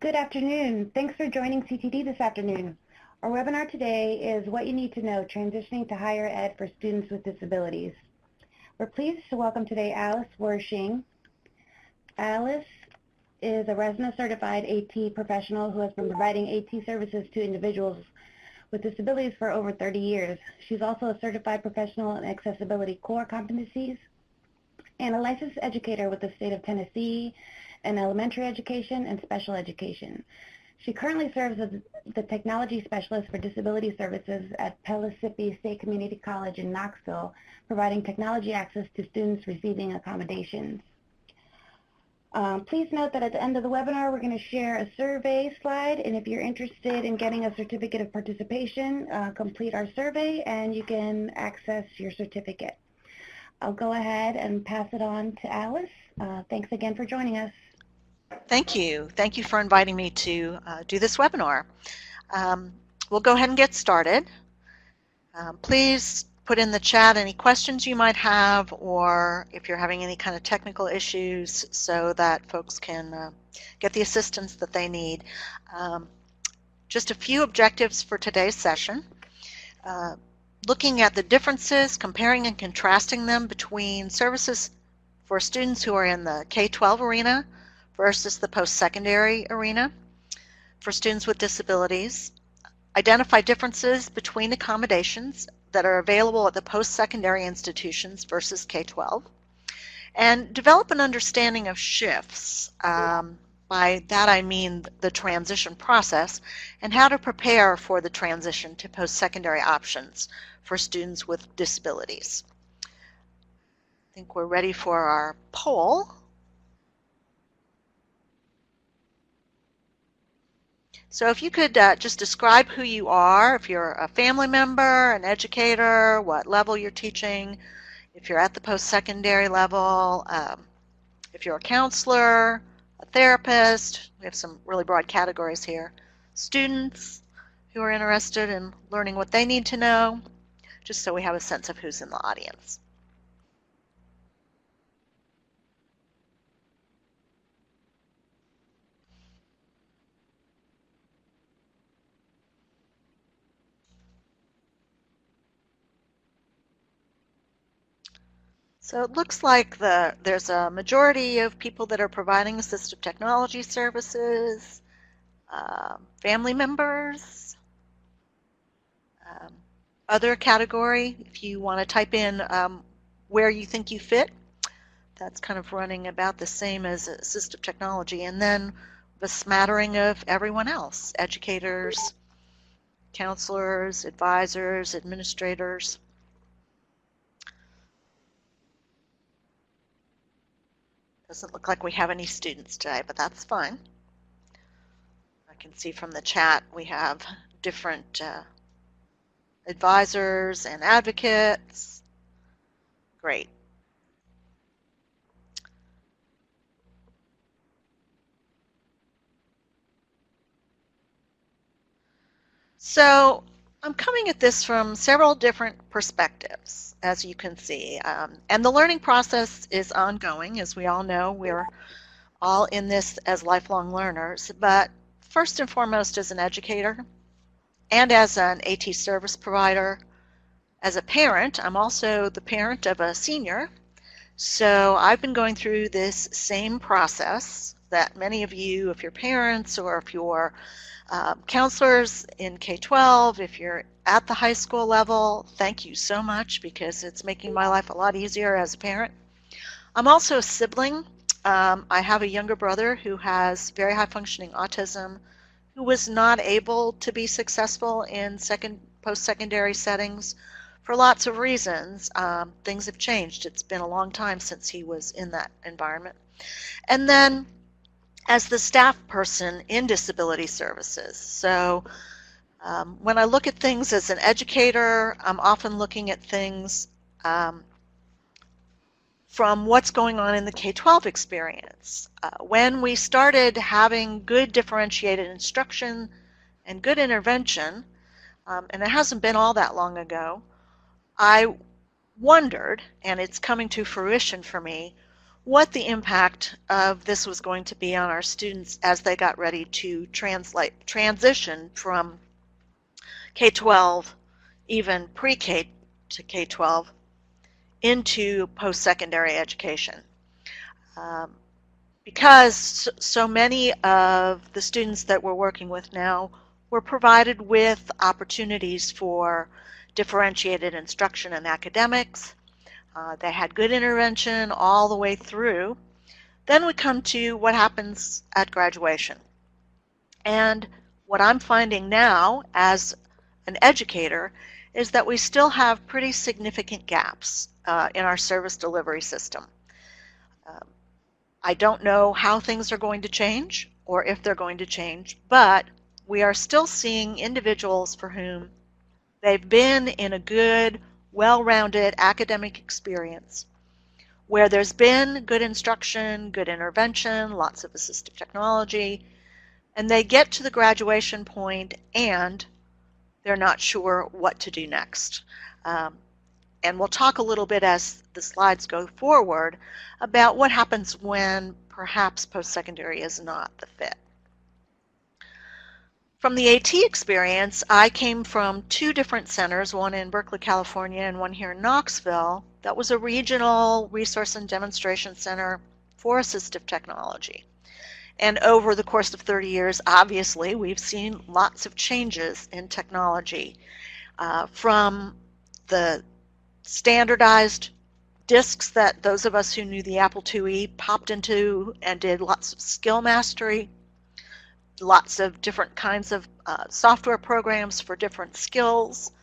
Good afternoon. Thanks for joining CTD this afternoon. Our webinar today is What You Need to Know, Transitioning to Higher Ed for Students with Disabilities. We're pleased to welcome today Alice Wershing. Alice is a resident certified AT professional who has been providing AT services to individuals with disabilities for over 30 years. She's also a certified professional in accessibility core competencies and a licensed educator with the state of Tennessee in elementary education and special education. She currently serves as the technology specialist for disability services at Pellissippi State Community College in Knoxville, providing technology access to students receiving accommodations. Please note that at the end of the webinar, we're going to share a survey slide, and if you're interested in getting a certificate of participation, complete our survey and you can access your certificate. I'll go ahead and pass it on to Alice. Thanks again for joining us. Thank you. Thank you for inviting me to do this webinar. We'll go ahead and get started. Please put in the chat any questions you might have, or if you're having any kind of technical issues, so that folks can get the assistance that they need. Just a few objectives for today's session. Looking at the differences, comparing and contrasting them between services for students who are in the K-12 arena versus the post-secondary arena for students with disabilities. Identify differences between accommodations that are available at the post-secondary institutions versus K-12. And develop an understanding of shifts. By that I mean the transition process and how to prepare for the transition to post-secondary options for students with disabilities. I think we're ready for our poll. So if you could just describe who you are, if you're a family member, an educator, what level you're teaching, if you're at the post-secondary level, if you're a counselor, a therapist, we have some really broad categories here, students who are interested in learning what they need to know, just so we have a sense of who's in the audience. So it looks like there's a majority of people that are providing assistive technology services, family members, other category, if you want to type in where you think you fit, that's kind of running about the same as assistive technology, and then the smattering of everyone else, educators, counselors, advisors, administrators. Doesn't look like we have any students today, but that's fine. I can see from the chat we have different advisors and advocates. Great. So I'm coming at this from several different perspectives, as you can see, and the learning process is ongoing. As we all know, we're all in this as lifelong learners, but first and foremost as an educator and as an AT service provider. As a parent, I'm also the parent of a senior, so I've been going through this same process that many of you, if you're parents or if you're counselors in K-12, if you're at the high school level, thank you so much, because it's making my life a lot easier as a parent. I'm also a sibling. I have a younger brother who has very high functioning autism, who was not able to be successful in post-secondary settings for lots of reasons. Things have changed. It's been a long time since he was in that environment. And then as the staff person in disability services. So when I look at things as an educator, I'm often looking at things from what's going on in the K-12 experience. When we started having good differentiated instruction and good intervention, and it hasn't been all that long ago, I wondered, and it's coming to fruition for me, what the impact of this was going to be on our students as they got ready to transition from K-12, even pre-K to K-12, into post-secondary education. Because so many of the students that we're working with now were provided with opportunities for differentiated instruction in academics. They had good intervention all the way through. Then we come to what happens at graduation. And what I'm finding now as an educator is that we still have pretty significant gaps in our service delivery system. I don't know how things are going to change or if they're going to change, but we are still seeing individuals for whom they've been in a good, well-rounded academic experience where there's been good instruction, good intervention, lots of assistive technology, and they get to the graduation point and they're not sure what to do next. And we'll talk a little bit as the slides go forward about what happens when perhaps post-secondary is not the fit. From the AT experience, I came from two different centers, one in Berkeley, California, and one here in Knoxville, that was a regional resource and demonstration center for assistive technology. And over the course of 30 years, obviously, we've seen lots of changes in technology from the standardized disks that those of us who knew the Apple IIe popped into and did lots of skill mastery, lots of different kinds of software programs for different skills,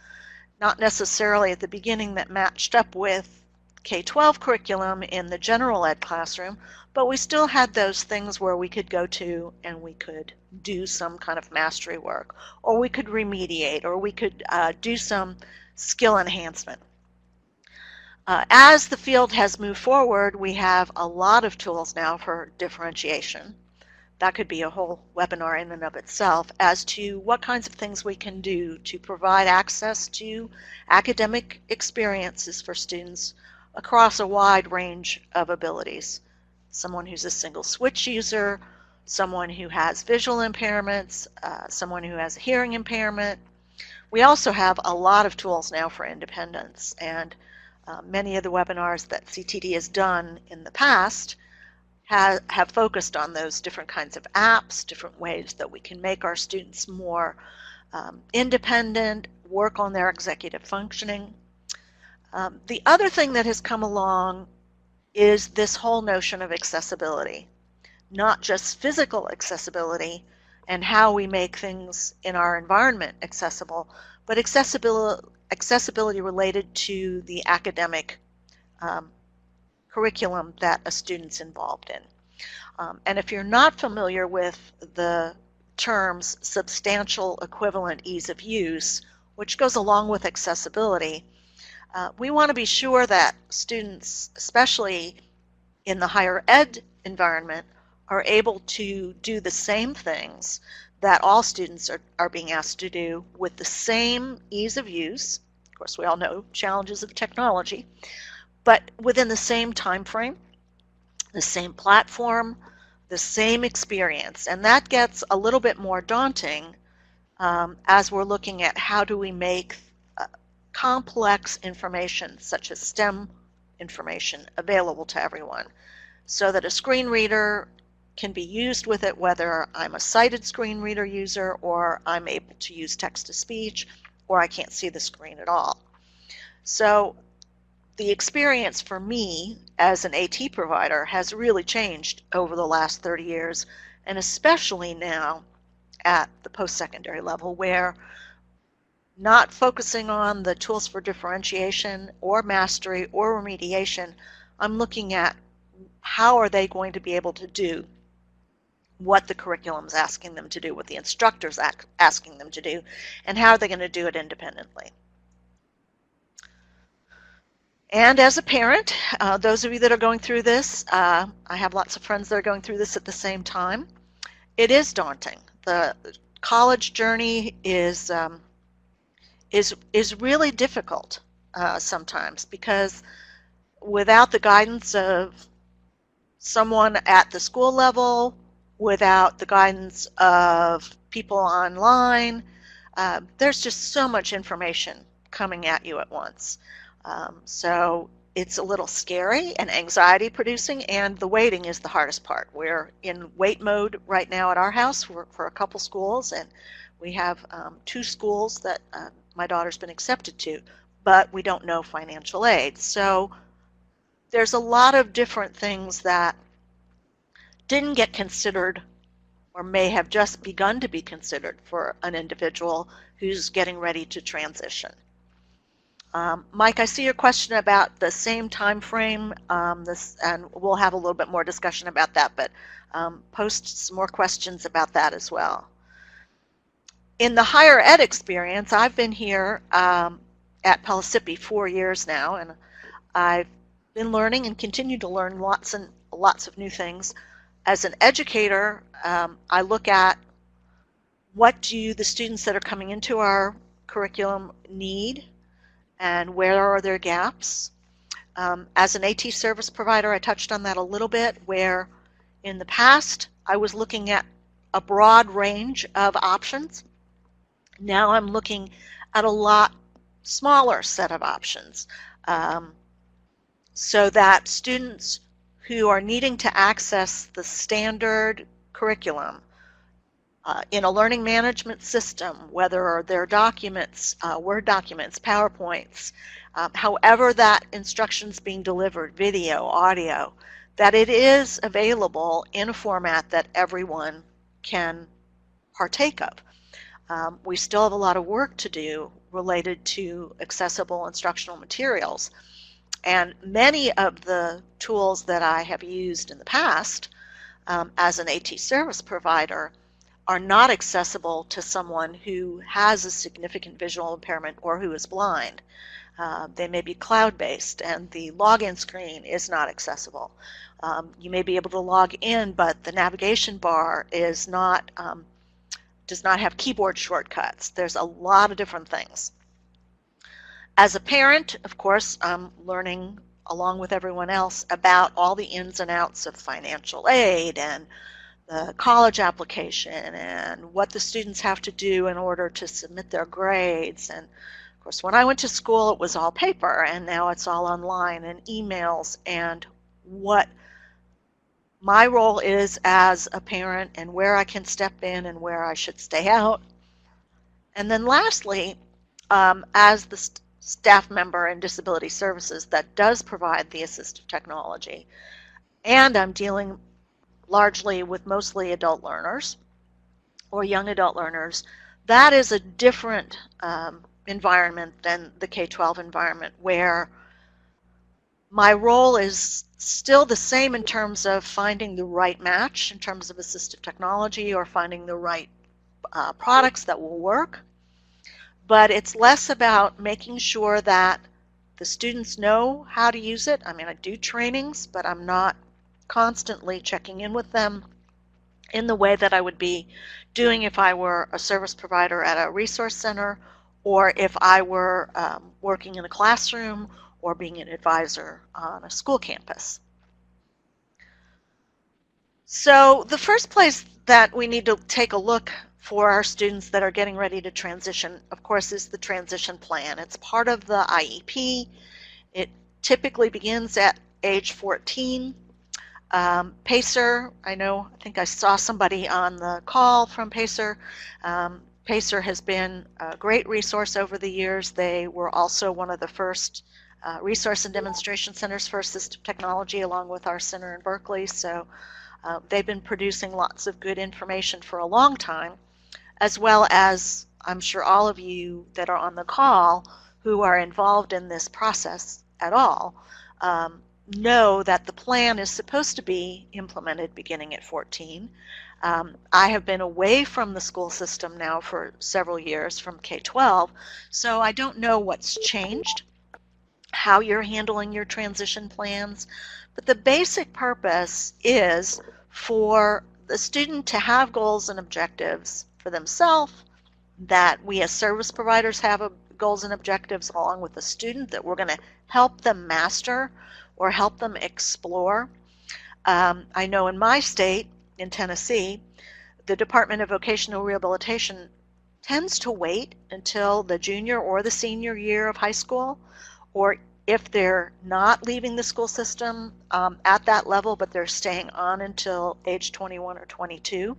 not necessarily at the beginning that matched up with K-12 curriculum in the general ed classroom, but we still had those things where we could go to and we could do some kind of mastery work, or we could remediate, or we could do some skill enhancement. As the field has moved forward, we have a lot of tools now for differentiation. That could be a whole webinar in and of itself as to what kinds of things we can do to provide access to academic experiences for students across a wide range of abilities. Someone who's a single switch user, someone who has visual impairments, someone who has a hearing impairment. We also have a lot of tools now for independence, and many of the webinars that CTD has done in the past have focused on those different kinds of apps, different ways that we can make our students more independent, work on their executive functioning. The other thing that has come along is this whole notion of accessibility, not just physical accessibility and how we make things in our environment accessible, but accessibility related to the academic curriculum that a student's involved in. And if you're not familiar with the terms substantial equivalent ease of use, which goes along with accessibility, we want to be sure that students, especially in the higher ed environment, are able to do the same things that all students are being asked to do with the same ease of use. Of course, we all know challenges of technology, but within the same time frame, the same platform, the same experience. And that gets a little bit more daunting as we're looking at how do we make complex information such as STEM information available to everyone so that a screen reader can be used with it, whether I'm a sighted screen reader user or I'm able to use text-to-speech or I can't see the screen at all. So the experience for me as an AT provider has really changed over the last 30 years, and especially now at the post-secondary level, where not focusing on the tools for differentiation or mastery or remediation, I'm looking at how are they going to be able to do what the curriculum is asking them to do, what the instructor's asking them to do, and how are they going to do it independently. And as a parent, those of you that are going through this, I have lots of friends that are going through this at the same time. It is daunting. The college journey is really difficult sometimes because without the guidance of someone at the school level without the guidance of people online. There's just so much information coming at you at once. So it's a little scary and anxiety producing, and the waiting is the hardest part. We're in wait mode right now at our house for a couple schools, and we have 2 schools that my daughter's been accepted to, but we don't know financial aid. So there's a lot of different things that didn't get considered or may have just begun to be considered for an individual who's getting ready to transition. Mike, I see your question about the same time frame, and we'll have a little bit more discussion about that, but post some more questions about that as well. In the higher ed experience, I've been here at Pellissippi 4 years now, and I've been learning and continue to learn lots and lots of new things. As an educator, I look at what do the students that are coming into our curriculum need and where are their gaps. As an AT service provider, I touched on that a little bit, where in the past I was looking at a broad range of options. Now I'm looking at a lot smaller set of options, so that students who are needing to access the standard curriculum in a learning management system, whether they're documents, Word documents, PowerPoints, however that instruction's being delivered, video, audio, that it is available in a format that everyone can partake of. We still have a lot of work to do related to accessible instructional materials. And many of the tools that I have used in the past as an AT service provider are not accessible to someone who has a significant visual impairment or who is blind. They may be cloud-based and the login screen is not accessible. You may be able to log in, but the navigation bar is not, does not have keyboard shortcuts. There's a lot of different things. As a parent, of course, I'm learning along with everyone else about all the ins and outs of financial aid and the college application and what the students have to do in order to submit their grades. And of course, when I went to school, it was all paper, and now it's all online and emails, and what my role is as a parent and where I can step in and where I should stay out. And then lastly, as the staff member in disability services that does provide the assistive technology, and I'm dealing largely with mostly adult learners or young adult learners, that is a different environment than the K-12 environment, where my role is still the same in terms of finding the right match in terms of assistive technology or finding the right products that will work. But it's less about making sure that the students know how to use it. I mean, I do trainings, but I'm not constantly checking in with them in the way that I would be doing if I were a service provider at a resource center, or if I were working in a classroom or being an advisor on a school campus. So the first place that we need to take a look for our students that are getting ready to transition, of course, is the transition plan. It's part of the IEP. It typically begins at age 14. PACER, I think I saw somebody on the call from PACER. PACER has been a great resource over the years. They were also one of the first resource and demonstration centers for assistive technology, along with our center in Berkeley. So they've been producing lots of good information for a long time, as well as I'm sure all of you that are on the call who are involved in this process at all know that the plan is supposed to be implemented beginning at 14. I have been away from the school system now for several years, from K-12, so I don't know what's changed, how you're handling your transition plans, but the basic purpose is for the student to have goals and objectives for themselves, that we as service providers have goals and objectives along with the student that we're going to help them master or help them explore. I know in my state, in Tennessee, the Department of Vocational Rehabilitation tends to wait until the junior or the senior year of high school, or if they're not leaving the school system at that level, but they're staying on until age 21 or 22,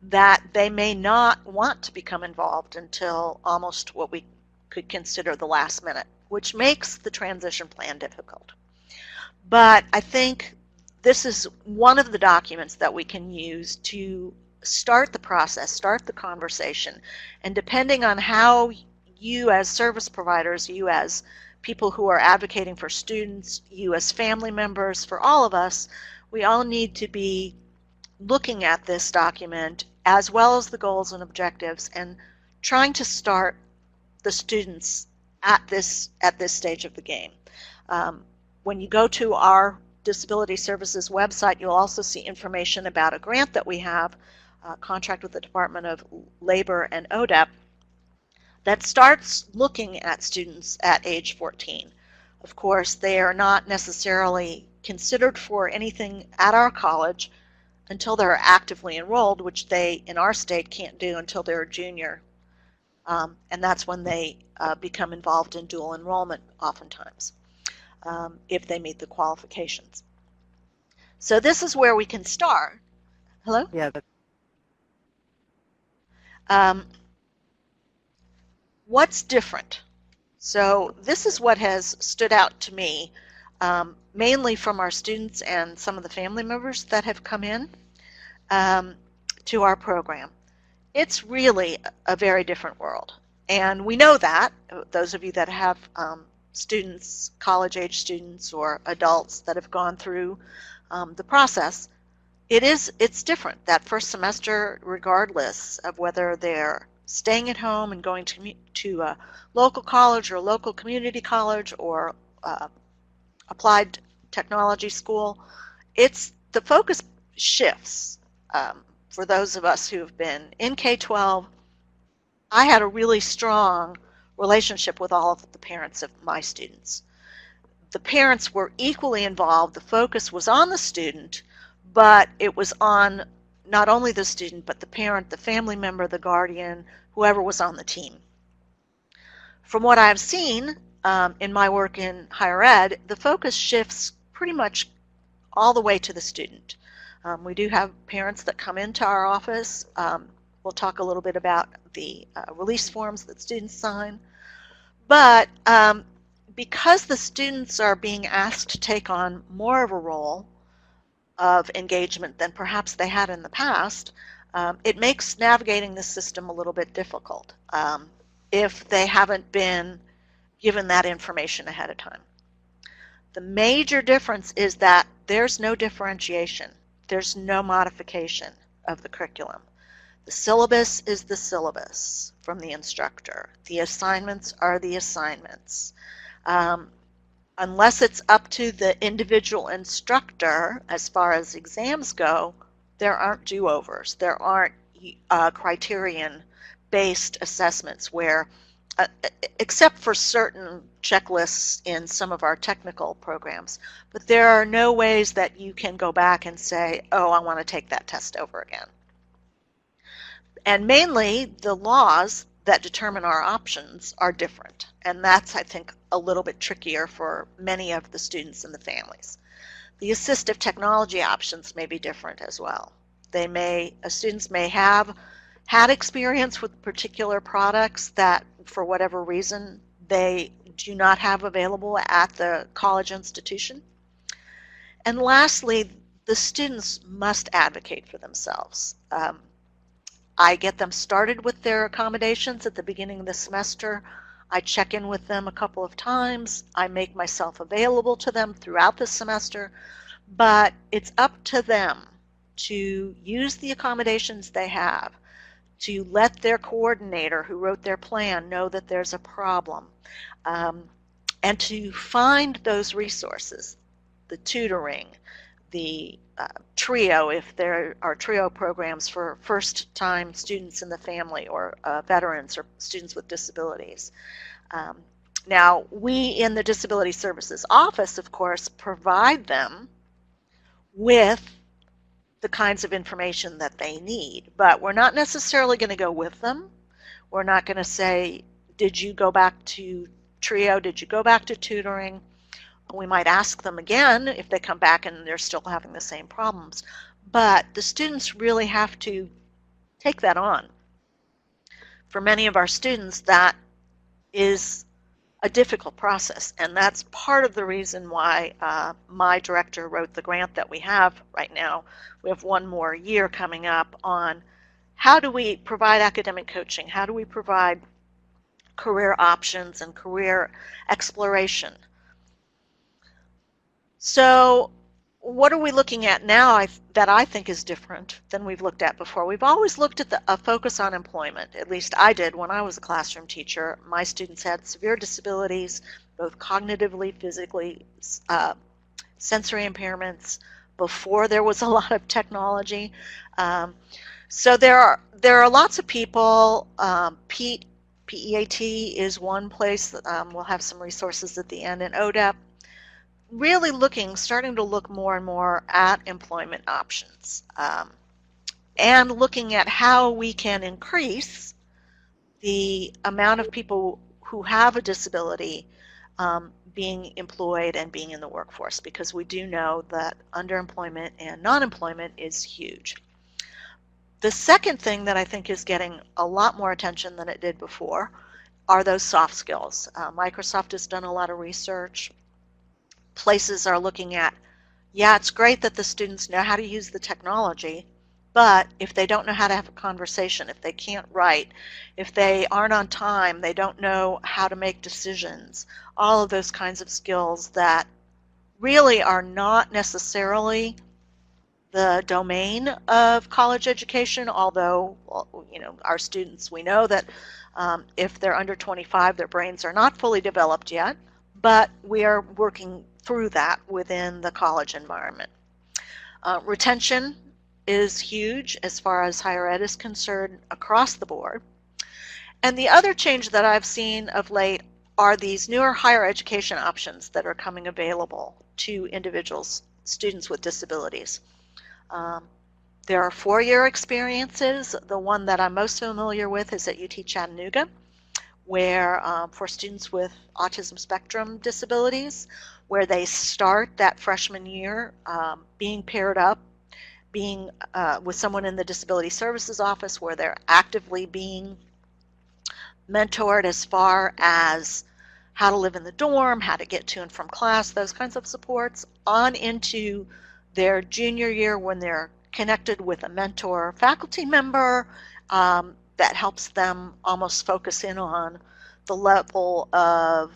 that they may not want to become involved until almost what we could consider the last minute, which makes the transition plan difficult. But I think this is one of the documents that we can use to start the process, start the conversation, and depending on how you as service providers, you as people who are advocating for students, you as family members, for all of us, we all need to be looking at this document as well as the goals and objectives and trying to start the students at this stage of the game. When you go to our Disability Services website, you'll also see information about a grant that we have, a contract with the Department of Labor and ODEP, that starts looking at students at age 14. Of course, they are not necessarily considered for anything at our college until they're actively enrolled, which they, in our state, can't do until they're a junior. And that's when they become involved in dual enrollment oftentimes, if they meet the qualifications. So this is where we can start. Hello? Yeah. What's different? So this is what has stood out to me, mainly from our students and some of the family members that have come in to our program. It's really a very different world. And we know that, those of you that have students, college-age students or adults that have gone through the process, it's different. That first semester, regardless of whether they're staying at home and going to a local college or local community college or applied technology school, the focus shifts. For those of us who have been in K-12, I had a really strong relationship with all of the parents of my students. The parents were equally involved. The focus was on the student, but it was on not only the student, but the parent, the family member, the guardian, whoever was on the team. From what I've seen in my work in higher ed, the focus shifts pretty much all the way to the student. We do have parents that come into our office. We'll talk a little bit about the release forms that students sign. But because the students are being asked to take on more of a role of engagement than perhaps they had in the past, it makes navigating the system a little bit difficult if they haven't been given that information ahead of time. The major difference is that there's no differentiation. There's no modification of the curriculum. The syllabus is the syllabus from the instructor. The assignments are the assignments. Unless it's up to the individual instructor as far as exams go, there aren't do-overs. There aren't criterion-based assessments where, except for certain checklists in some of our technical programs, but there are no ways that you can go back and say, oh, I want to take that test over again. And mainly, the laws that determine our options are different. And that's, I think, a little bit trickier for many of the students and the families. The assistive technology options may be different as well. Students may have had experience with particular products that, for whatever reason, they do not have available at the college institution. And lastly, the students must advocate for themselves. I get them started with their accommodations at the beginning of the semester. I check in with them a couple of times. I make myself available to them throughout the semester, but it's up to them to use the accommodations they have, to let their coordinator who wrote their plan know that there's a problem, and to find those resources, the tutoring, the TRIO, if there are TRIO programs for first-time students in the family or veterans or students with disabilities. Now, we in the Disability Services Office, of course, provide them with the kinds of information that they need. But we're not necessarily going to go with them. We're not going to say, did you go back to TRIO? Did you go back to tutoring? We might ask them again if they come back and they're still having the same problems. But the students really have to take that on. For many of our students, that is a difficult process, and that's part of the reason why my director wrote the grant that we have right now. We have one more year coming up on how do we provide academic coaching, how do we provide career options and career exploration. So what are we looking at now that I think is different than we've looked at before? We've always looked at a focus on employment. At least I did when I was a classroom teacher. My students had severe disabilities, both cognitively, physically, sensory impairments, before there was a lot of technology. So there are lots of people. PEAT is one place that we'll have some resources at the end, and ODEP. Really starting to look more and more at employment options, and looking at how we can increase the amount of people who have a disability being employed and being in the workforce, because we do know that underemployment and non-employment is huge. The second thing that I think is getting a lot more attention than it did before are those soft skills. Microsoft has done a lot of research. Places are looking at, yeah, it's great that the students know how to use the technology, but if they don't know how to have a conversation, if they can't write, if they aren't on time, they don't know how to make decisions, all of those kinds of skills that really are not necessarily the domain of college education, although, our students, we know that if they're under 25, their brains are not fully developed yet, but we are working through that within the college environment. Retention is huge as far as higher ed is concerned across the board. And the other change that I've seen of late are these newer higher education options that are coming available to individuals, students with disabilities. There are four-year experiences. The one that I'm most familiar with is at UT Chattanooga, where for students with autism spectrum disabilities, where they start that freshman year being paired up, being with someone in the Disability Services Office, where they're actively being mentored as far as how to live in the dorm, how to get to and from class, those kinds of supports, on into their junior year when they're connected with a mentor faculty member that helps them almost focus in on the level of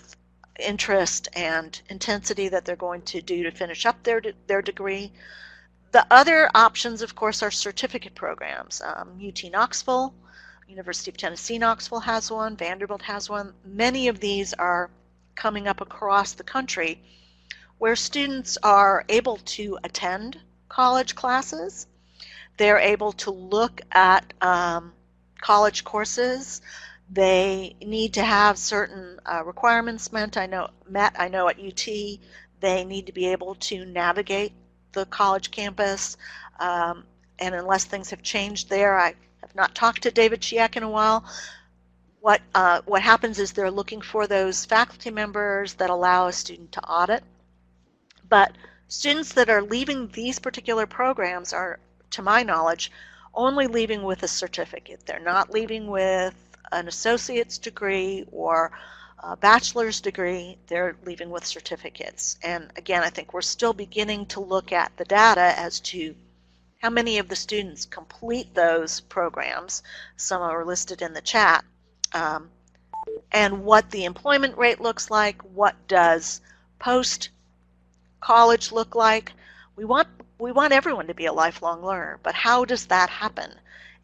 interest and intensity that they're going to do to finish up their degree. The other options, of course, are certificate programs. UT Knoxville, University of Tennessee Knoxville has one, Vanderbilt has one. Many of these are coming up across the country where students are able to attend college classes. They're able to look at college courses. They need to have certain requirements met. I know at UT they need to be able to navigate the college campus, and unless things have changed there, I have not talked to David Chiak in a while. What happens is they're looking for those faculty members that allow a student to audit. But students that are leaving these particular programs are, to my knowledge, only leaving with a certificate. They're not leaving with an associate's degree or a bachelor's degree. They're leaving with certificates. And again, I think we're still beginning to look at the data as to how many of the students complete those programs. Some are listed in the chat. And what the employment rate looks like. What does post-college look like? We want everyone to be a lifelong learner, but how does that happen?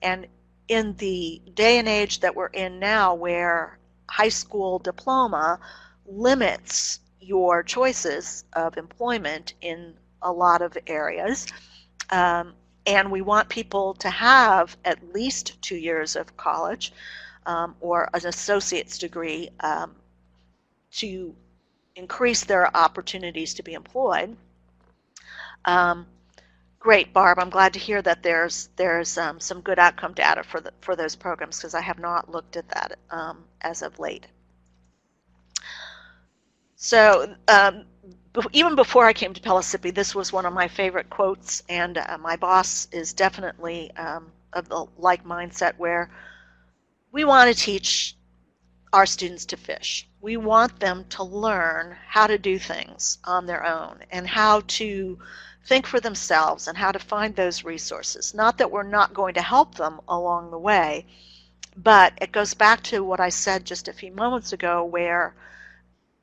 And in the day and age that we're in now, where high school diploma limits your choices of employment in a lot of areas, and we want people to have at least 2 years of college or an associate's degree to increase their opportunities to be employed. Great, Barb. I'm glad to hear that there's some good outcome data for those programs, because I have not looked at that as of late. So even before I came to Pellissippi, this was one of my favorite quotes, and my boss is definitely of the like mindset, where we want to teach our students to fish. We want them to learn how to do things on their own and how to think for themselves and how to find those resources. Not that we're not going to help them along the way, but it goes back to what I said just a few moments ago, where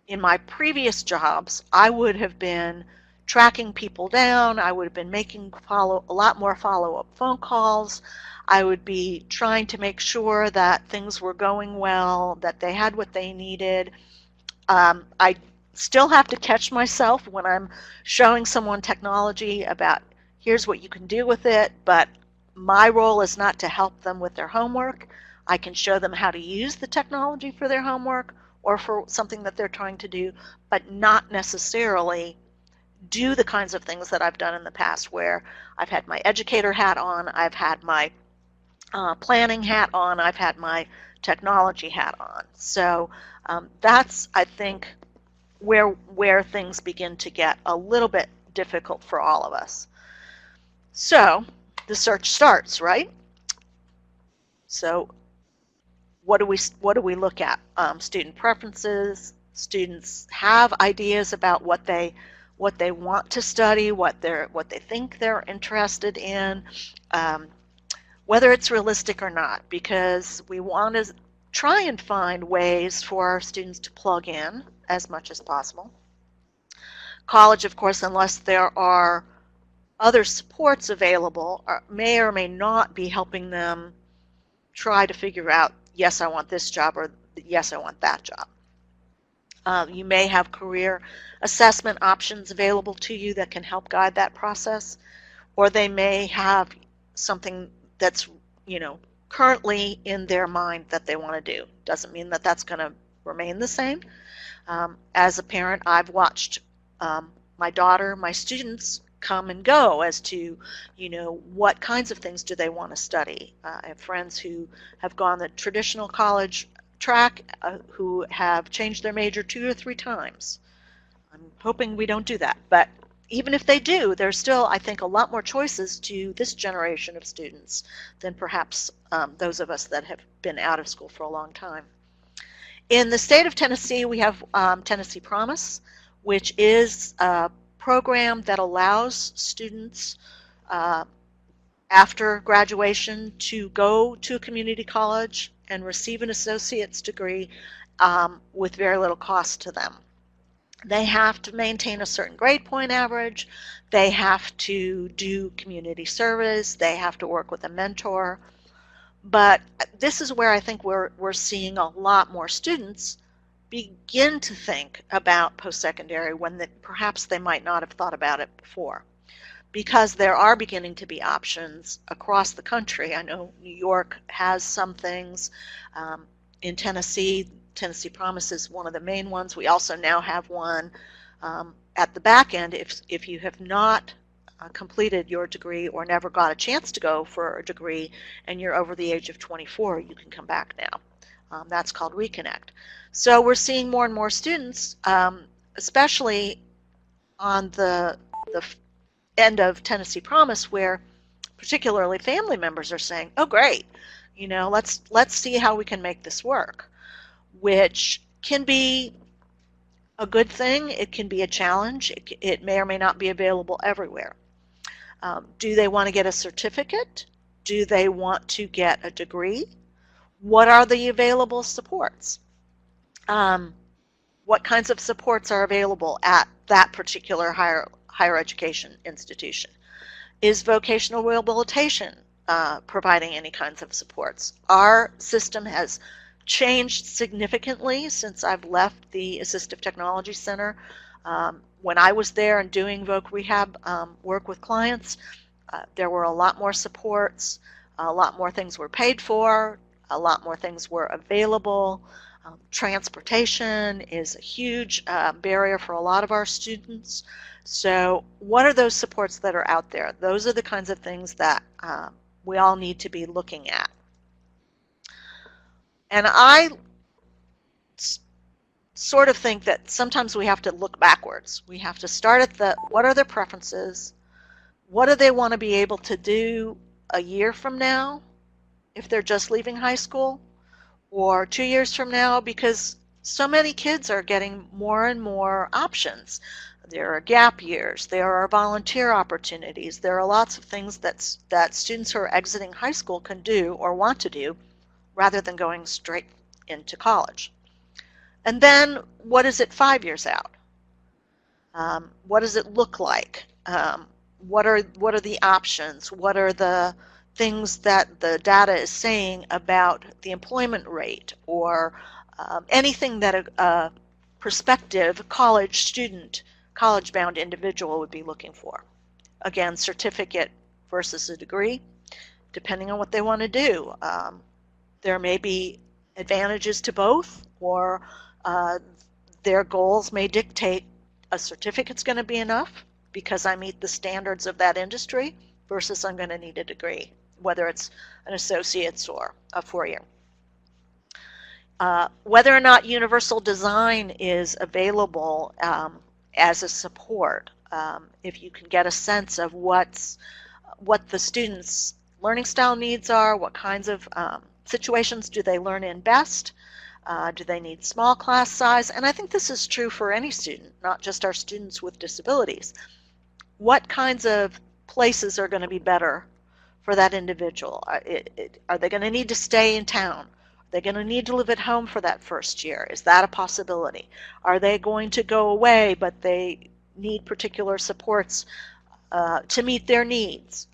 in my previous jobs, I would have been tracking people down. I would have been making a lot more follow-up phone calls. I would be trying to make sure that things were going well, that they had what they needed. I still have to catch myself when I'm showing someone technology about here's what you can do with it, but my role is not to help them with their homework. I can show them how to use the technology for their homework or for something that they're trying to do, but not necessarily do the kinds of things that I've done in the past, where I've had my educator hat on, I've had my planning hat on, I've had my technology hat on. So that's, I think, where things begin to get a little bit difficult for all of us. So the search starts, right? So what do we look at? Student preferences. Students have ideas about what they want to study, what they think they're interested in, whether it's realistic or not, because we want to try and find ways for our students to plug in as much as possible. College, of course, unless there are other supports available, may or may not be helping them try to figure out, yes, I want this job, or yes, I want that job. You may have career assessment options available to you that can help guide that process, or they may have something that's, currently in their mind that they want to do. Doesn't mean that that's going to remain the same. As a parent, I've watched my students come and go as to, what kinds of things do they want to study. I have friends who have gone the traditional college track who have changed their major 2 or 3 times. I'm hoping we don't do that, but even if they do, there's still, I think, a lot more choices to this generation of students than perhaps those of us that have been out of school for a long time. In the state of Tennessee, we have Tennessee Promise, which is a program that allows students after graduation to go to a community college and receive an associate's degree with very little cost to them. They have to maintain a certain grade point average. They have to do community service. They have to work with a mentor. But this is where I think we're seeing a lot more students begin to think about post-secondary when perhaps they might not have thought about it before, because there are beginning to be options across the country. I know New York has some things. In Tennessee Promise is one of the main ones. We also now have one at the back end. If you have not completed your degree or never got a chance to go for a degree and you're over the age of 24, you can come back now. That's called Reconnect. So we're seeing more and more students, especially on the end of Tennessee Promise, where particularly family members are saying, oh great, let's see how we can make this work, which can be a good thing. It can be a challenge. It may or may not be available everywhere. Do they want to get a certificate? Do they want to get a degree? What are the available supports? What kinds of supports are available at that particular higher education institution? Is vocational rehabilitation providing any kinds of supports? Our system has changed significantly since I've left the Assistive Technology Center. When I was there and doing voc rehab work with clients, there were a lot more supports, a lot more things were paid for, a lot more things were available. Transportation is a huge barrier for a lot of our students. So what are those supports that are out there? Those are the kinds of things that we all need to be looking at. And I sort of think that sometimes we have to look backwards. We have to start at what are their preferences? What do they want to be able to do a year from now if they're just leaving high school, or 2 years from now, because so many kids are getting more and more options. There are gap years, there are volunteer opportunities, there are lots of things that students who are exiting high school can do or want to do rather than going straight into college. And then what is it 5 years out? What does it look like? What are the options? What are the things that the data is saying about the employment rate, or anything that a prospective college student, college-bound individual would be looking for? Again, certificate versus a degree, depending on what they want to do. There may be advantages to both, or their goals may dictate a certificate's going to be enough because I meet the standards of that industry, versus I'm going to need a degree, whether it's an associate's or a 4-year. Whether or not universal design is available as a support, if you can get a sense of what the students' learning style needs are, what kinds of situations do they learn in best, do they need small class size? And I think this is true for any student, not just our students with disabilities. What kinds of places are going to be better for that individual? Are they going to need to stay in town? Are they going to need to live at home for that first year? Is that a possibility? Are they going to go away, but they need particular supports to meet their needs?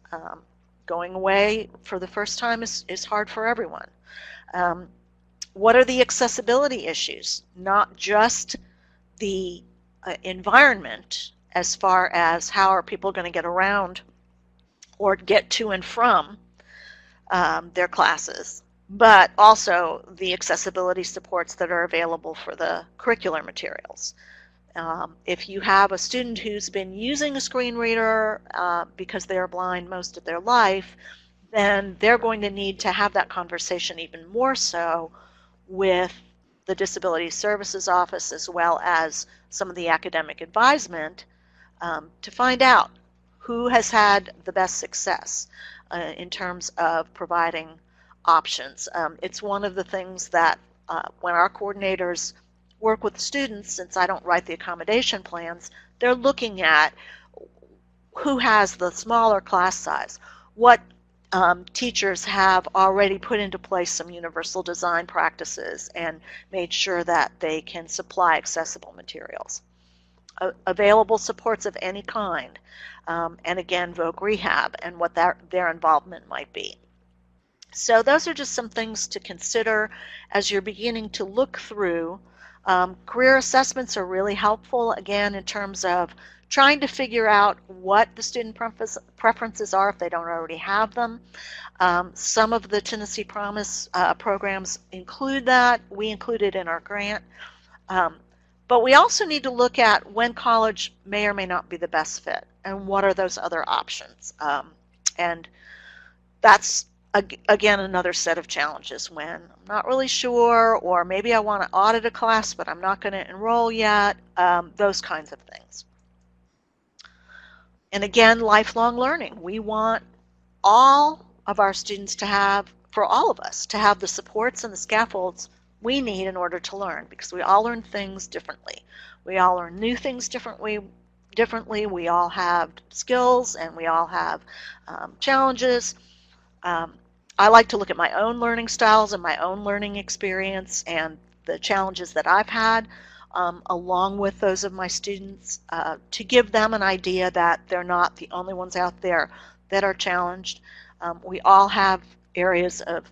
Going away for the first time is hard for everyone. What are the accessibility issues? Not just the environment, as far as how are people going to get around or get to and from their classes, but also the accessibility supports that are available for the curricular materials. If you have a student who's been using a screen reader because they're blind most of their life, then they're going to need to have that conversation even more so with the Disability Services Office, as well as some of the academic advisement, to find out who has had the best success in terms of providing options. It's one of the things that when our coordinators work with students, since I don't write the accommodation plans, they're looking at who has the smaller class size, what teachers have already put into place some universal design practices and made sure that they can supply accessible materials. Available supports of any kind, and again, voc rehab and what their involvement might be. So those are just some things to consider as you're beginning to look through. Career assessments are really helpful, again, in terms of trying to figure out what the student preferences are if they don't already have them. Some of the Tennessee Promise programs include that. We include it in our grant. But we also need to look at when college may or may not be the best fit, and what are those other options. And that's, again, another set of challenges when I'm not really sure, or maybe I want to audit a class, but I'm not going to enroll yet, those kinds of things. And again, lifelong learning. We want all of our students to have, for all of us, to have the supports and the scaffolds we need in order to learn, because we all learn things differently. We all learn new things differently. We all have skills, and we all have challenges. I like to look at my own learning styles and my own learning experience and the challenges that I've had, along with those of my students, to give them an idea that they're not the only ones out there that are challenged. We all have areas of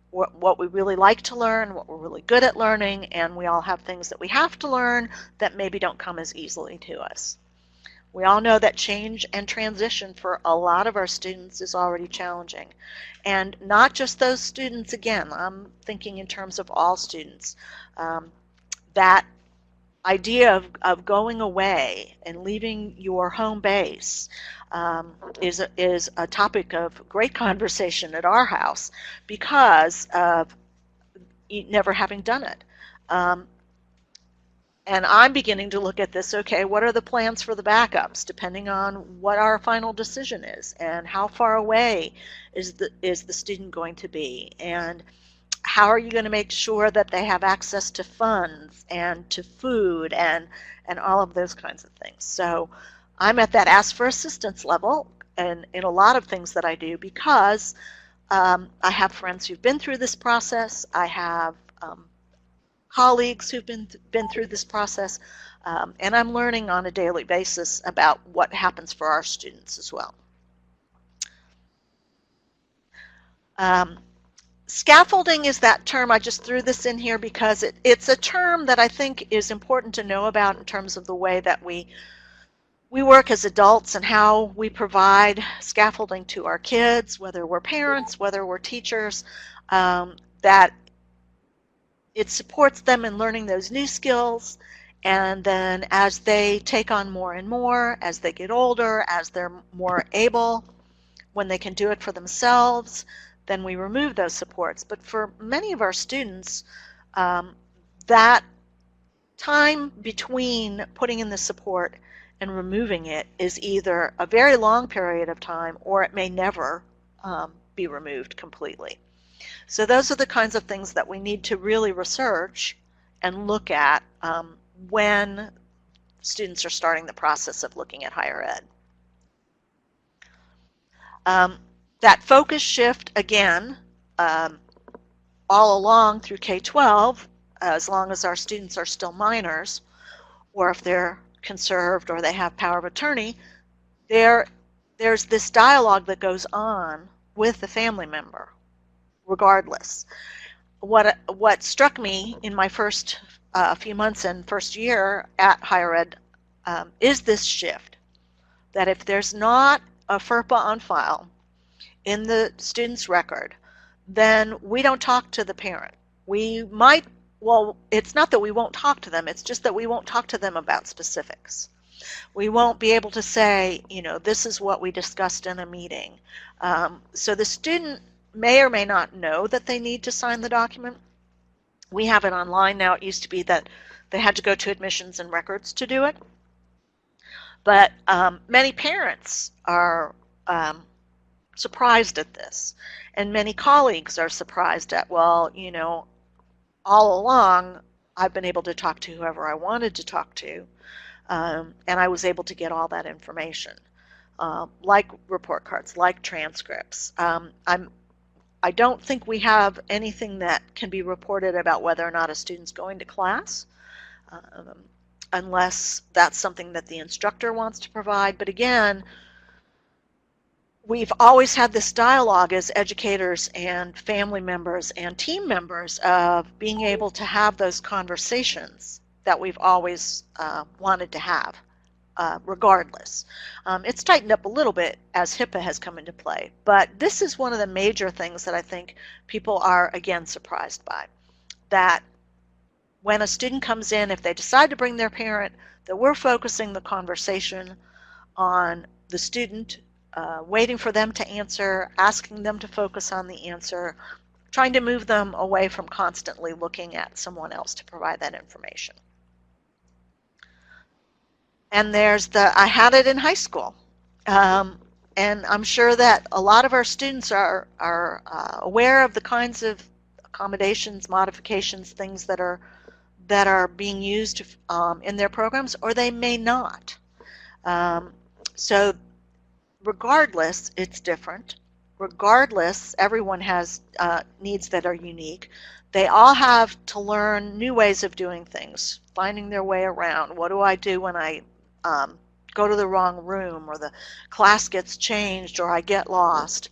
what we really like to learn, what we're really good at learning, and we all have things that we have to learn that maybe don't come as easily to us. We all know that change and transition for a lot of our students is already challenging. And not just those students, again, I'm thinking in terms of all students. That idea of going away and leaving your home base is a topic of great conversation at our house because of never having done it. And I'm beginning to look at this, okay, what are the plans for the backups, depending on what our final decision is, and how far away is the student going to be, and how are you going to make sure that they have access to funds and to food and all of those kinds of things. So I'm at that ask for assistance level and in a lot of things that I do because I have friends who've been through this process. I have colleagues who've been through this process, and I'm learning on a daily basis about what happens for our students as well. Scaffolding is that term. I just threw this in here because it's a term that I think is important to know about in terms of the way that we work as adults and how we provide scaffolding to our kids, whether we're parents, whether we're teachers, that it supports them in learning those new skills, and then as they take on more and more, as they get older, as they're more able, when they can do it for themselves, then we remove those supports. But for many of our students, that time between putting in the support and removing it is either a very long period of time or it may never be removed completely. So those are the kinds of things that we need to really research and look at when students are starting the process of looking at higher ed. That focus shift, again, all along through K-12, as long as our students are still minors, or if they're conserved or they have power of attorney, there's this dialogue that goes on with the family member, regardless. What struck me in my first few months and first year at higher ed is this shift, that if there's not a FERPA on file in the student's record, then we don't talk to the parent. We might, well, it's not that we won't talk to them, it's just that we won't talk to them about specifics. We won't be able to say, you know, this is what we discussed in a meeting. So the student may or may not know that they need to sign the document. We have it online now. It used to be that they had to go to admissions and records to do it. But many parents are surprised at this, and many colleagues are surprised at, well, you know, all along I've been able to talk to whoever I wanted to talk to, and I was able to get all that information, like report cards, like transcripts. I don't think we have anything that can be reported about whether or not a student's going to class, unless that's something that the instructor wants to provide. But again, we've always had this dialogue as educators and family members and team members of being able to have those conversations that we've always wanted to have, regardless. It's tightened up a little bit as HIPAA has come into play, but this is one of the major things that I think people are, again, surprised by, that when a student comes in, if they decide to bring their parent, that we're focusing the conversation on the student, waiting for them to answer, asking them to focus on the answer, trying to move them away from constantly looking at someone else to provide that information. And there's the, I had it in high school. And I'm sure that a lot of our students are aware of the kinds of accommodations, modifications, things that are being used in their programs, or they may not. So regardless, it's different. Regardless, everyone has needs that are unique. They all have to learn new ways of doing things, finding their way around. What do I do when I go to the wrong room, or the class gets changed, or I get lost?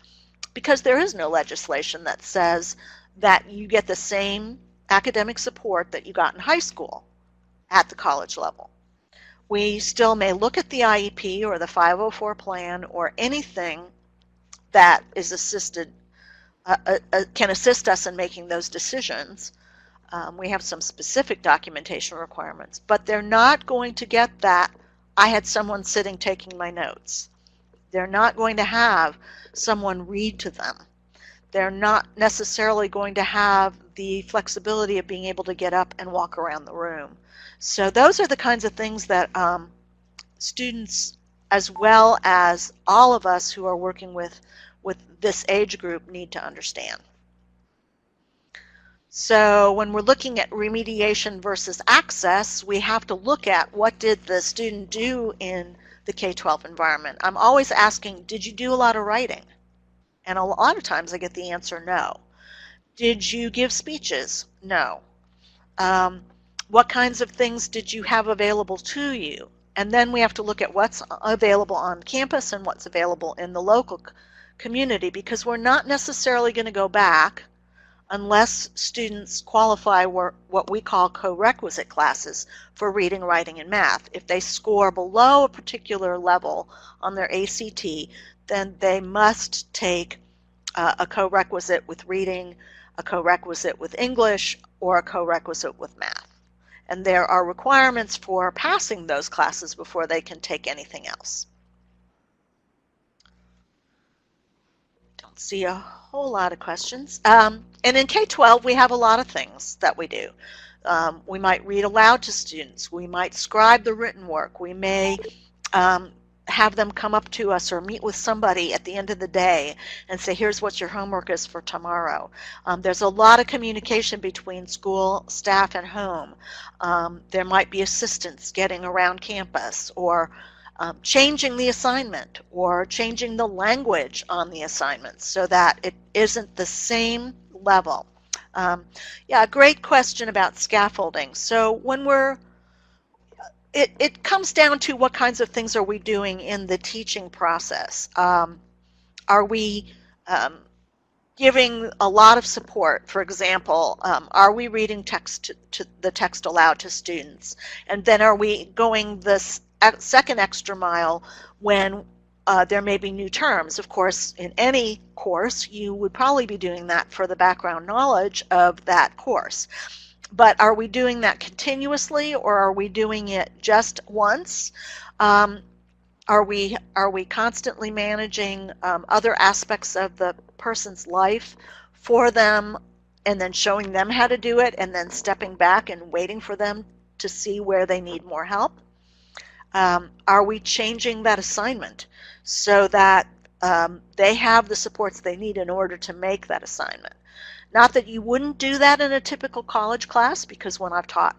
Because there is no legislation that says that you get the same academic support that you got in high school at the college level. We still may look at the IEP or the 504 plan or anything that is can assist us in making those decisions. We have some specific documentation requirements, but they're not going to get that I had someone sitting taking my notes. They're not going to have someone read to them. They're not necessarily going to have the flexibility of being able to get up and walk around the room. So those are the kinds of things that students, as well as all of us who are working with this age group, need to understand. So when we're looking at remediation versus access, we have to look at what did the student do in the K-12 environment. I'm always asking, did you do a lot of writing? And a lot of times I get the answer no. Did you give speeches? No. What kinds of things did you have available to you? And then we have to look at what's available on campus and what's available in the local community, because we're not necessarily going to go back unless students qualify what we call co-requisite classes for reading, writing, and math. If they score below a particular level on their ACT, then they must take a co-requisite with reading, a co-requisite with English, or a co-requisite with math. And there are requirements for passing those classes before they can take anything else. Don't see a whole lot of questions. And in K-12, we have a lot of things that we do. We might read aloud to students. We might scribe the written work. We may have them come up to us or meet with somebody at the end of the day and say, here's what your homework is for tomorrow. There's a lot of communication between school, staff, and home. There might be assistants getting around campus, or changing the assignment, or changing the language on the assignment so that it isn't the same level. Yeah, great question about scaffolding. So when it comes down to what kinds of things are we doing in the teaching process. Are we giving a lot of support? For example, are we reading the text aloud to students? And then are we going this second extra mile when there may be new terms? Of course, in any course, you would probably be doing that for the background knowledge of that course. But are we doing that continuously, or are we doing it just once? Are we constantly managing other aspects of the person's life for them, and then showing them how to do it, and then stepping back and waiting for them to see where they need more help? Are we changing that assignment so that they have the supports they need in order to make that assignment? Not that you wouldn't do that in a typical college class, because when I've taught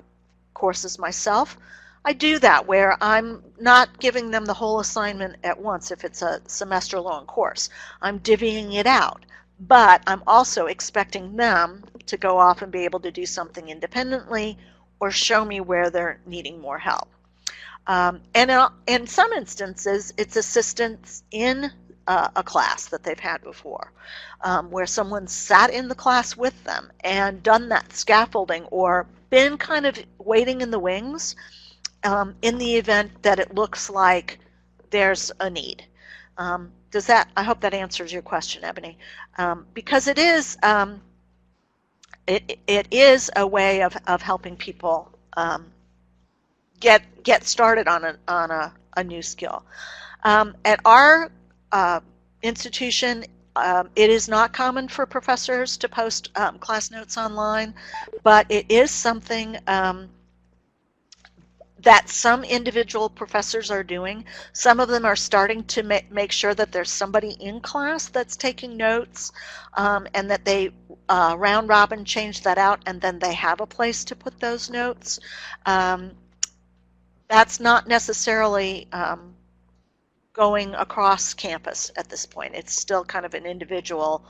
courses myself, I do that where I'm not giving them the whole assignment at once if it's a semester-long course. I'm divvying it out, but I'm also expecting them to go off and be able to do something independently or show me where they're needing more help. And in some instances, it's assistance in a class that they've had before, where someone sat in the class with them and done that scaffolding, or been kind of waiting in the wings in the event that it looks like there's a need. I hope that answers your question, Ebony, because it is a way of helping people get started on a new skill. At our institution, it is not common for professors to post class notes online, but it is something that some individual professors are doing. Some of them are starting to make sure that there's somebody in class that's taking notes, and that they round robin change that out, and then they have a place to put those notes. That's not necessarily going across campus at this point. It's still kind of an individual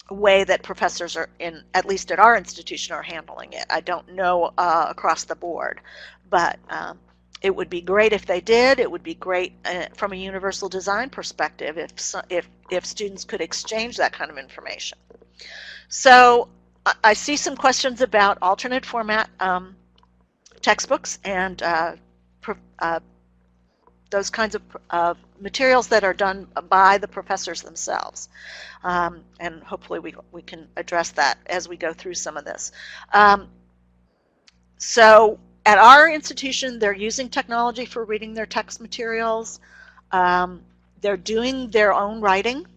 way that professors are, at least at our institution, are handling it. I don't know across the board, but it would be great if they did. It would be great from a universal design perspective if students could exchange that kind of information. So I see some questions about alternate format textbooks and those kinds of materials that are done by the professors themselves. And hopefully we can address that as we go through some of this. So at our institution, they're using technology for reading their text materials. They're doing their own writing.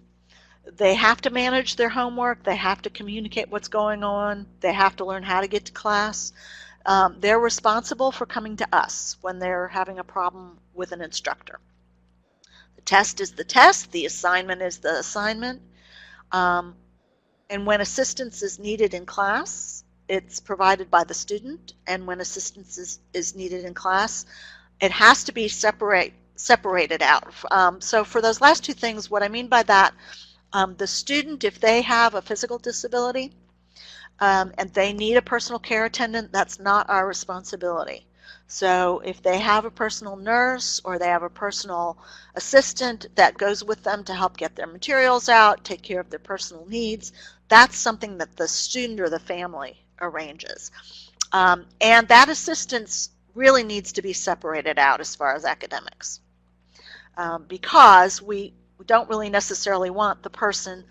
They have to manage their homework. They have to communicate what's going on. They have to learn how to get to class. They're responsible for coming to us when they're having a problem with an instructor. The test is the test. The assignment is the assignment. And when assistance is needed in class, it's provided by the student. And when assistance is needed in class, it has to be separated out. So for those last two things, what I mean by that, the student, if they have a physical disability, and they need a personal care attendant, that's not our responsibility. So if they have a personal nurse or they have a personal assistant that goes with them to help get their materials out, take care of their personal needs, that's something that the student or the family arranges. And that assistance really needs to be separated out as far as academics, because we don't really necessarily want the person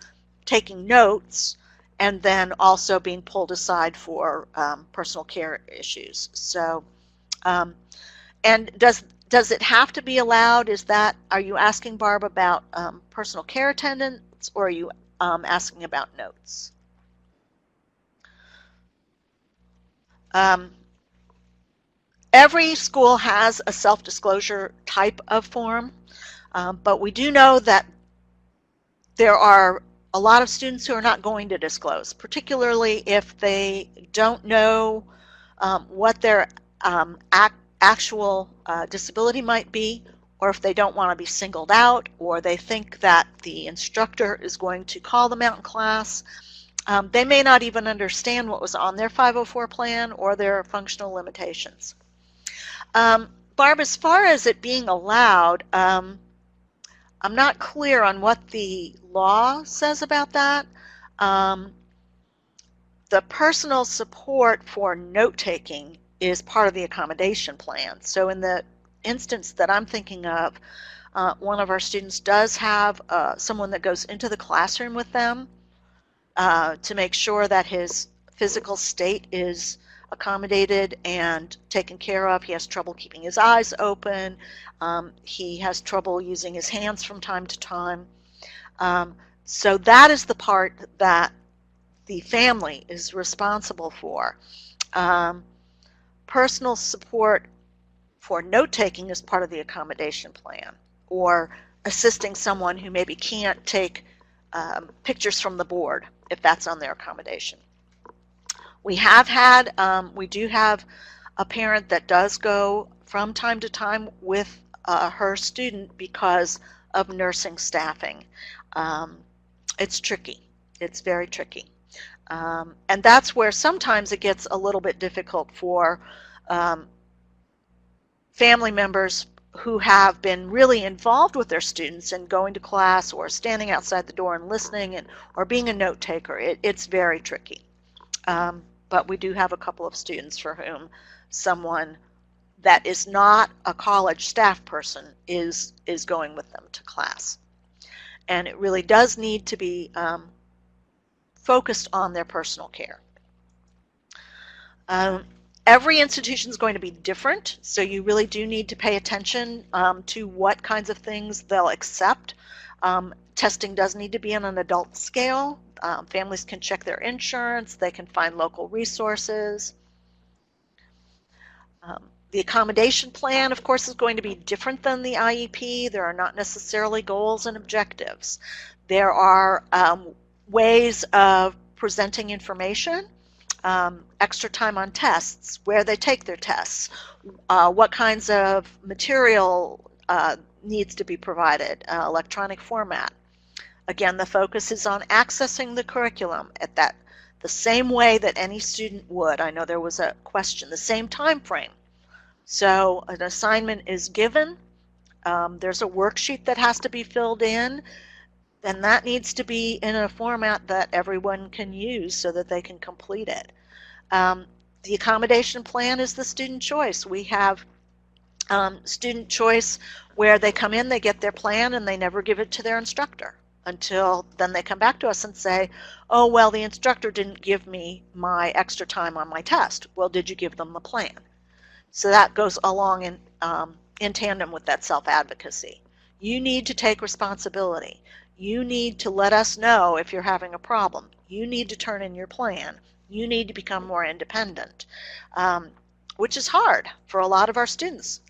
taking notes and then also being pulled aside for personal care issues. So, and does it have to be allowed? Are you asking, Barb, about personal care attendants, or are you asking about notes? Every school has a self-disclosure type of form, but we do know that there are a lot of students who are not going to disclose, particularly if they don't know what their actual disability might be, or if they don't want to be singled out, or they think that the instructor is going to call them out in class. They may not even understand what was on their 504 plan or their functional limitations. Barb, as far as it being allowed, I'm not clear on what the law says about that. The personal support for note-taking is part of the accommodation plan. So in the instance that I'm thinking of, one of our students does have someone that goes into the classroom with them to make sure that his physical state is accommodated and taken care of. He has trouble keeping his eyes open. He has trouble using his hands from time to time. So that is the part that the family is responsible for. Personal support for note-taking is part of the accommodation plan, or assisting someone who maybe can't take pictures from the board if that's on their accommodation. We do have a parent that does go from time to time with her student because of nursing staffing. It's tricky. It's very tricky. And that's where sometimes it gets a little bit difficult for family members who have been really involved with their students and going to class or standing outside the door and listening or being a note taker. It's very tricky. But we do have a couple of students for whom someone that is not a college staff person is going with them to class. And it really does need to be focused on their personal care. Every institution is going to be different, so you really do need to pay attention to what kinds of things they'll accept. Testing does need to be on an adult scale. Families can check their insurance. They can find local resources. The accommodation plan, of course, is going to be different than the IEP. There are not necessarily goals and objectives. There are ways of presenting information, extra time on tests, where they take their tests, what kinds of material needs to be provided, electronic format. Again, the focus is on accessing the curriculum at the same way that any student would. I know there was a question, the same time frame. So an assignment is given, there's a worksheet that has to be filled in, and that needs to be in a format that everyone can use so that they can complete it. The accommodation plan is the student choice. We have student choice where they come in, they get their plan, and they never give it to their instructor until then they come back to us and say, oh, well, the instructor didn't give me my extra time on my test. Well, did you give them the plan? So that goes along in tandem with that self-advocacy. You need to take responsibility. You need to let us know if you're having a problem. You need to turn in your plan. You need to become more independent, which is hard for a lot of our students.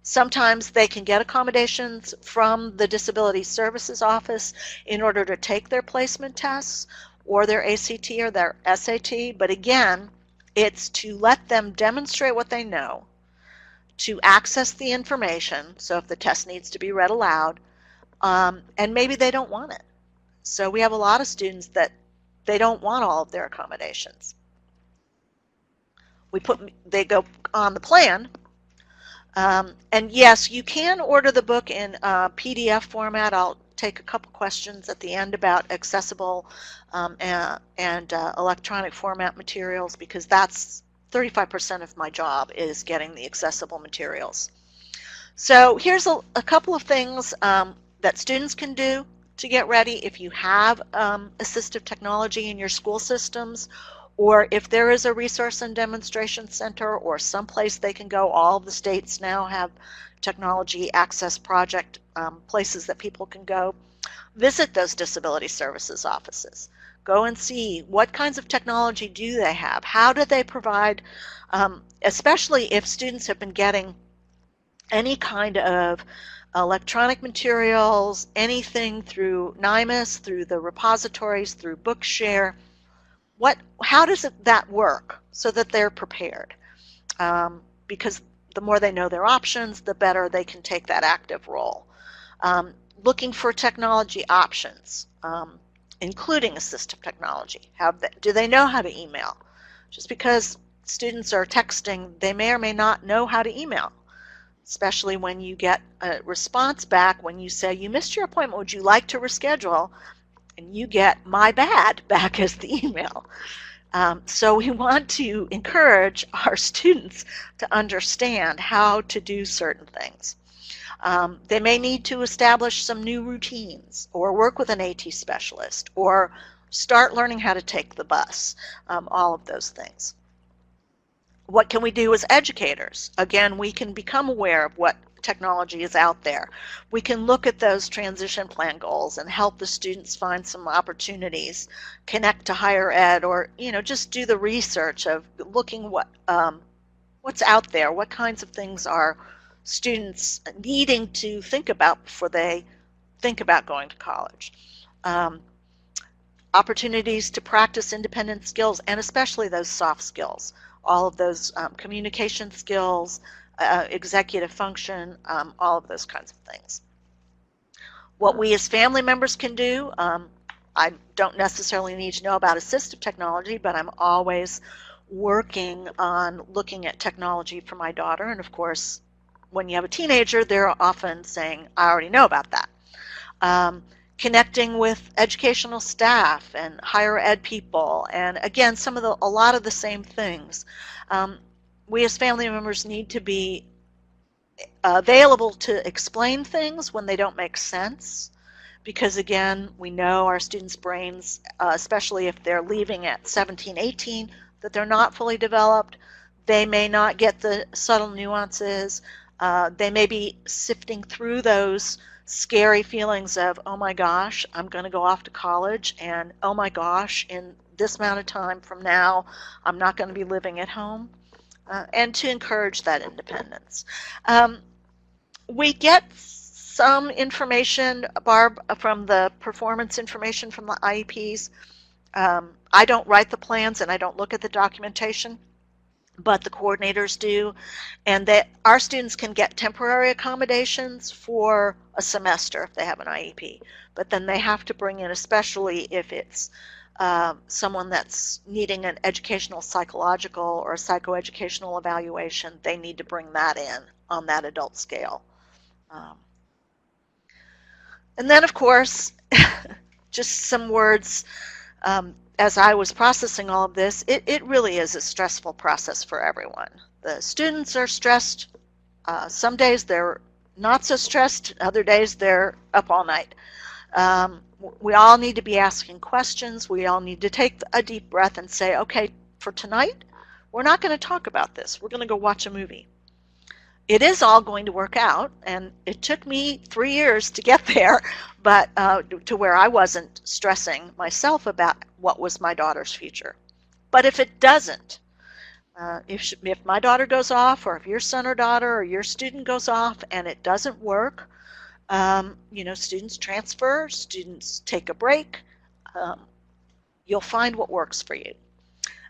Sometimes they can get accommodations from the Disability Services Office in order to take their placement tests or their ACT or their SAT, but again, it's to let them demonstrate what they know, to access the information, so if the test needs to be read aloud, and maybe they don't want it. So we have a lot of students that they don't want all of their accommodations. They go on the plan, and yes, you can order the book in PDF format. I'll take a couple questions at the end about accessible and electronic format materials, because that's 35% of my job is getting the accessible materials. So here's a couple of things that students can do to get ready if you have assistive technology in your school systems, or if there is a resource and demonstration center or someplace they can go. All the states now have technology access project places that people can go. Visit those disability services offices. Go and see what kinds of technology do they have. How do they provide, especially if students have been getting any kind of electronic materials, anything through NIMUS, through the repositories, through Bookshare. How does that work so that they're prepared? Because the more they know their options, the better they can take that active role. Looking for technology options, including assistive technology. Do they know how to email? Just because students are texting, they may or may not know how to email, especially when you get a response back when you say, you missed your appointment, would you like to reschedule? And you get my bad back as the email. So we want to encourage our students to understand how to do certain things. They may need to establish some new routines, or work with an AT specialist, or start learning how to take the bus, all of those things. What can we do as educators? Again, we can become aware of what technology is out there. We can look at those transition plan goals and help the students find some opportunities, connect to higher ed, or just do the research of looking what's out there, what kinds of things are students needing to think about before they think about going to college. Opportunities to practice independent skills, and especially those soft skills, all of those communication skills, executive function, all of those kinds of things. What we as family members can do, I don't necessarily need to know about assistive technology, but I'm always working on looking at technology for my daughter. And of course, when you have a teenager, they're often saying, I already know about that. Connecting with educational staff and higher ed people, and again, a lot of the same things. We as family members need to be available to explain things when they don't make sense, because again, we know our students' brains, especially if they're leaving at 17, 18, that they're not fully developed. They may not get the subtle nuances. They may be sifting through those scary feelings of, oh my gosh, I'm going to go off to college, and oh my gosh, in this amount of time from now, I'm not going to be living at home, and to encourage that independence. We get some information, Barb, from the performance information from the IEPs. I don't write the plans and I don't look at the documentation, but the coordinators do, and that our students can get temporary accommodations for a semester if they have an IEP, but then they have to bring in, especially if it's someone that's needing an educational psychological or a psychoeducational evaluation, they need to bring that in on that adult scale. And then of course, just some words as I was processing all of this, it really is a stressful process for everyone. The students are stressed. Some days they're not so stressed. Other days they're up all night. We all need to be asking questions. We all need to take a deep breath and say, okay, for tonight, we're not going to talk about this. We're going to go watch a movie. It is all going to work out, and it took me 3 years to get there, but to where I wasn't stressing myself about what was my daughter's future. But if it doesn't, if my daughter goes off, or if your son or daughter or your student goes off and it doesn't work, students transfer, students take a break. You'll find what works for you.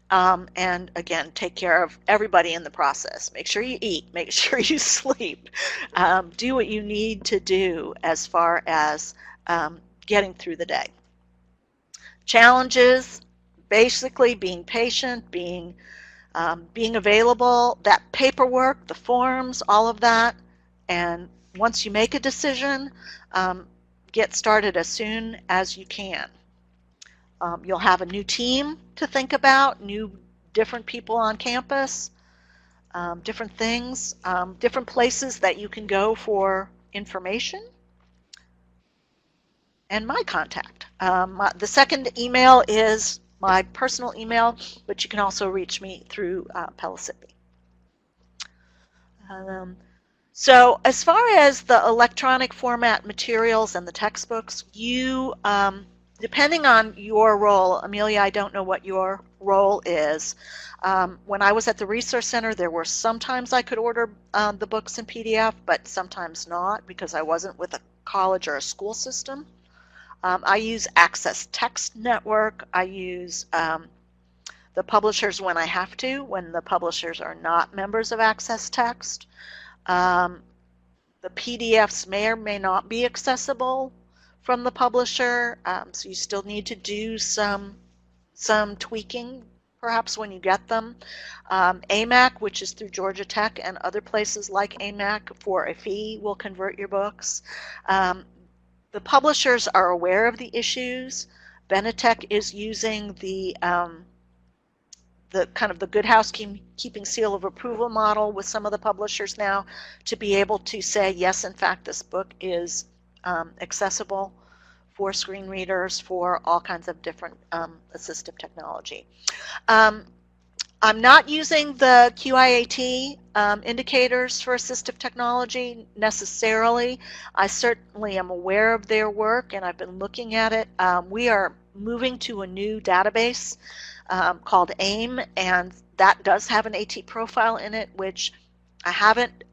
And again, take care of everybody in the process. Make sure you eat, make sure you sleep, do what you need to do as far as getting through the day. Challenges, basically being patient, being available, that paperwork, the forms, all of that. And once you make a decision, get started as soon as you can. You'll have a new team to think about, different people on campus, different things, different places that you can go for information, and my contact. The second email is my personal email, but you can also reach me through Pellissippi. So as far as the electronic format materials and the textbooks, you depending on your role, Amelia, I don't know what your role is. When I was at the Resource Center, there were sometimes I could order the books in PDF, but sometimes not because I wasn't with a college or a school system. I use Access Text Network. I use the publishers when I have to, when the publishers are not members of Access Text. The PDFs may or may not be accessible from the publisher, so you still need to do some tweaking perhaps when you get them. AMAC, which is through Georgia Tech and other places like AMAC, for a fee will convert your books. The publishers are aware of the issues. Benetech is using the kind of the good housekeeping seal of approval model with some of the publishers now to be able to say, yes, in fact, this book is accessible for screen readers, for all kinds of different assistive technology. I'm not using the QIAT indicators for assistive technology necessarily. I certainly am aware of their work and I've been looking at it. We are moving to a new database called AIM, and that does have an AT profile in it, which I haven't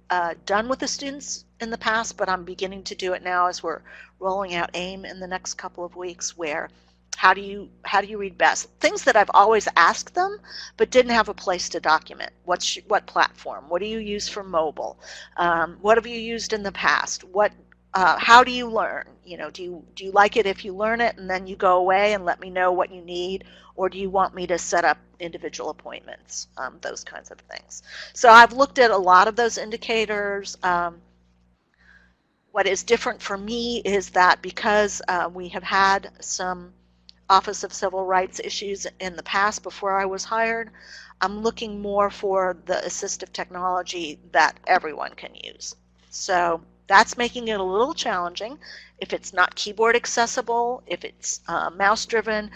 done with the students in the past, but I'm beginning to do it now as we're rolling out AIM in the next couple of weeks, where how do you read best? Things that I've always asked them, but didn't have a place to document. What platform? What do you use for mobile? What have you used in the past? How do you learn? Do you like it if you learn it and then you go away and let me know what you need, or do you want me to set up individual appointments? Those kinds of things. So I've looked at a lot of those indicators. What is different for me is that because we have had some Office of Civil Rights issues in the past before I was hired, I'm looking more for the assistive technology that everyone can use. So that's making it a little challenging. If it's not keyboard accessible, if it's mouse driven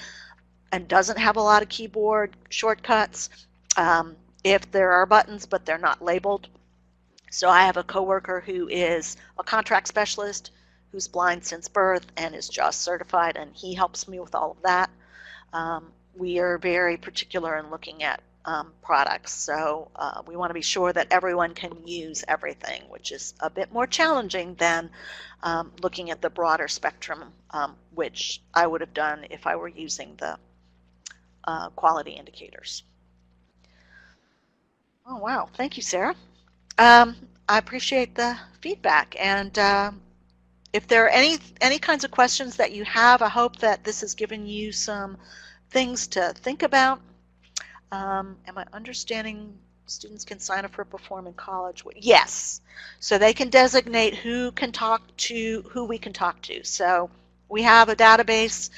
and doesn't have a lot of keyboard shortcuts, if there are buttons but they're not labeled. So I have a coworker who is a contract specialist who's blind since birth and is JAWS certified, and he helps me with all of that. We are very particular in looking at products, so we want to be sure that everyone can use everything, which is a bit more challenging than looking at the broader spectrum, which I would have done if I were using the quality indicators. Oh, wow. Thank you, Sarah. I appreciate the feedback, and if there are any kinds of questions that you have, I hope that this has given you some things to think about. Am I understanding students can sign up for a form in college? Yes. So they can designate who we can talk to. So We have a database.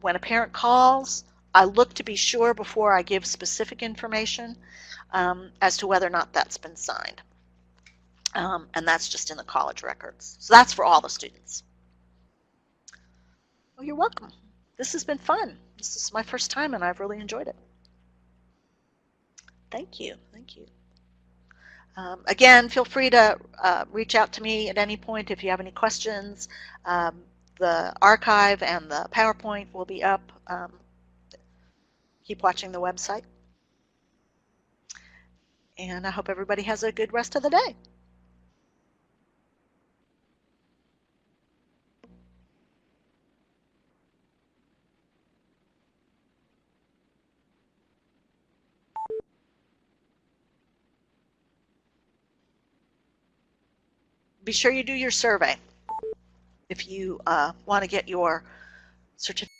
When a parent calls, I look to be sure before I give specific information as to whether or not that's been signed. And that's just in the college records. So that's for all the students. Well, you're welcome. This has been fun. This is my first time and I've really enjoyed it. Thank you. Thank you. Again, feel free to reach out to me at any point if you have any questions. The archive and the PowerPoint will be up. Keep watching the website. And I hope everybody has a good rest of the day. Be sure you do your survey if you want to get your certificate.